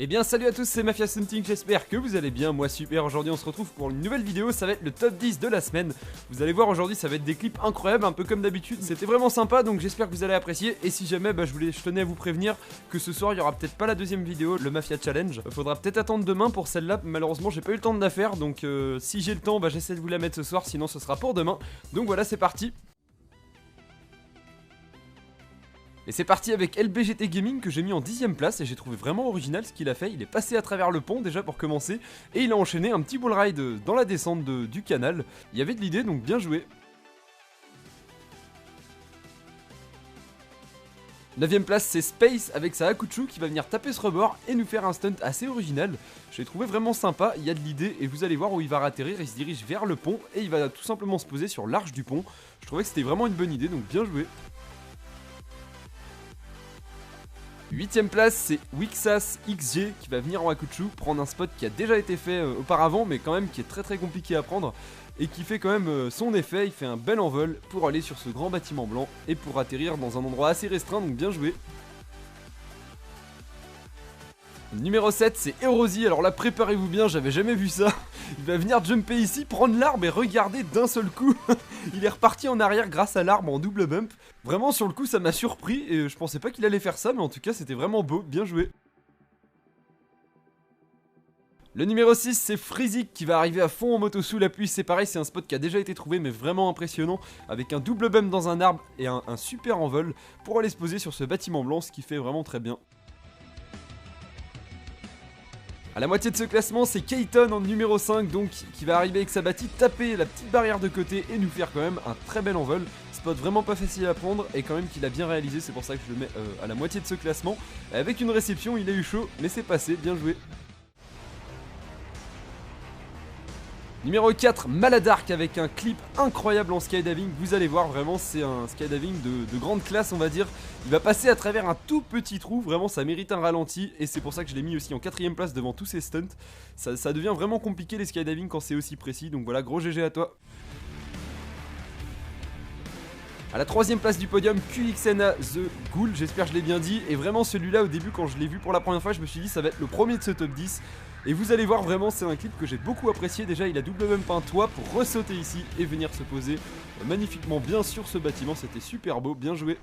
Eh bien salut à tous, c'est Mafia Something, j'espère que vous allez bien, moi super. Aujourd'hui on se retrouve pour une nouvelle vidéo, ça va être le top 10 de la semaine. Vous allez voir aujourd'hui ça va être des clips incroyables, un peu comme d'habitude. C'était vraiment sympa, donc j'espère que vous allez apprécier. Et si jamais, je tenais à vous prévenir que ce soir il y aura peut-être pas la deuxième vidéo, le Mafia Challenge. Faudra peut-être attendre demain pour celle-là, malheureusement j'ai pas eu le temps de la faire. Donc si j'ai le temps, j'essaie de vous la mettre ce soir, sinon ce sera pour demain. Donc voilà, c'est parti. Et c'est parti avec LBGT Gaming que j'ai mis en 10ème place et j'ai trouvé vraiment original ce qu'il a fait. Il est passé à travers le pont déjà pour commencer et il a enchaîné un petit bull ride dans la descente du canal. Il y avait de l'idée, donc bien joué. 9ème place, c'est Space avec sa Hakuchu qui va venir taper ce rebord et nous faire un stunt assez original. Je l'ai trouvé vraiment sympa, il y a de l'idée et vous allez voir où il va atterrir. Il se dirige vers le pont et il va tout simplement se poser sur l'arche du pont. Je trouvais que c'était vraiment une bonne idée, donc bien joué. 8ème place, c'est Wixas XG qui va venir en Hakuchu prendre un spot qui a déjà été fait auparavant, mais quand même qui est très compliqué à prendre et qui fait quand même son effet. Il fait un bel envol pour aller sur ce grand bâtiment blanc et pour atterrir dans un endroit assez restreint, donc bien joué. Numéro 7, c'est Erosi. Alors là, préparez-vous bien, j'avais jamais vu ça. Il va venir jumper ici, prendre l'arbre et regarder d'un seul coup. Il est reparti en arrière grâce à l'arbre en double bump. Vraiment, sur le coup, ça m'a surpris et je pensais pas qu'il allait faire ça, mais en tout cas, c'était vraiment beau, bien joué. Le numéro 6, c'est Freezik qui va arriver à fond en moto sous la pluie. C'est pareil, c'est un spot qui a déjà été trouvé, mais vraiment impressionnant, avec un double bump dans un arbre et un super envol pour aller se poser sur ce bâtiment blanc, ce qui fait vraiment très bien. À la moitié de ce classement, c'est Keiton en numéro 5, donc qui va arriver avec sa bâtie, taper la petite barrière de côté et nous faire quand même un très bel envol. Spot vraiment pas facile à prendre et quand même qu'il a bien réalisé, c'est pour ça que je le mets à la moitié de ce classement. Avec une réception, il a eu chaud, mais c'est passé, bien joué. Numéro 4, Maladark avec un clip incroyable en skydiving. Vous allez voir, vraiment c'est un skydiving de grande classe on va dire. Il va passer à travers un tout petit trou, vraiment ça mérite un ralenti. Et c'est pour ça que je l'ai mis aussi en 4ème place devant tous ces stunts. Ça devient vraiment compliqué les skydiving quand c'est aussi précis. Donc voilà, gros GG à toi. A la 3ème place du podium, QXNA The Ghoul, j'espère que je l'ai bien dit. Et vraiment celui-là au début quand je l'ai vu pour la première fois, je me suis dit ça va être le premier de ce top 10. Et vous allez voir vraiment c'est un clip que j'ai beaucoup apprécié. Déjà il a double bump un toit pour ressauter ici et venir se poser magnifiquement bien sur ce bâtiment. C'était super beau, bien joué.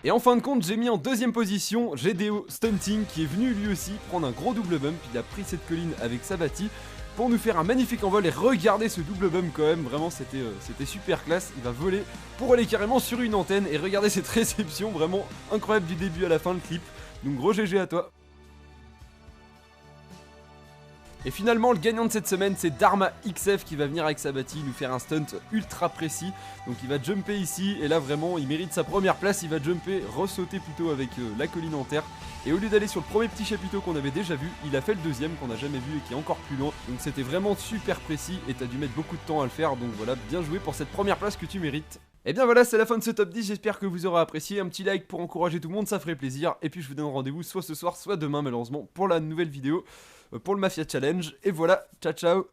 Et en fin de compte, j'ai mis en 2ème position GDO Stunting qui est venu lui aussi prendre un gros double bump. Il a pris cette colline avec sa bâtie pour nous faire un magnifique envol et regardez ce double bump quand même, vraiment c'était super classe. Il va voler pour aller carrément sur une antenne et regardez cette réception, vraiment incroyable du début à la fin le clip. Donc gros GG à toi. Et finalement le gagnant de cette semaine c'est Dharma XF qui va venir avec sa bâtie nous faire un stunt ultra précis. Donc il va jumper ici et là vraiment il mérite sa première place, il va jumper, ressauter plutôt avec la colline en terre. Et au lieu d'aller sur le premier petit chapiteau qu'on avait déjà vu, il a fait le deuxième qu'on n'a jamais vu et qui est encore plus loin. Donc c'était vraiment super précis et t'as dû mettre beaucoup de temps à le faire. Donc voilà, bien joué pour cette première place que tu mérites. Et bien voilà, c'est la fin de ce top 10, j'espère que vous aurez apprécié. Un petit like pour encourager tout le monde, ça ferait plaisir. Et puis je vous donne rendez-vous soit ce soir, soit demain malheureusement pour la nouvelle vidéo, pour le Mafia Challenge. Et voilà, ciao ciao.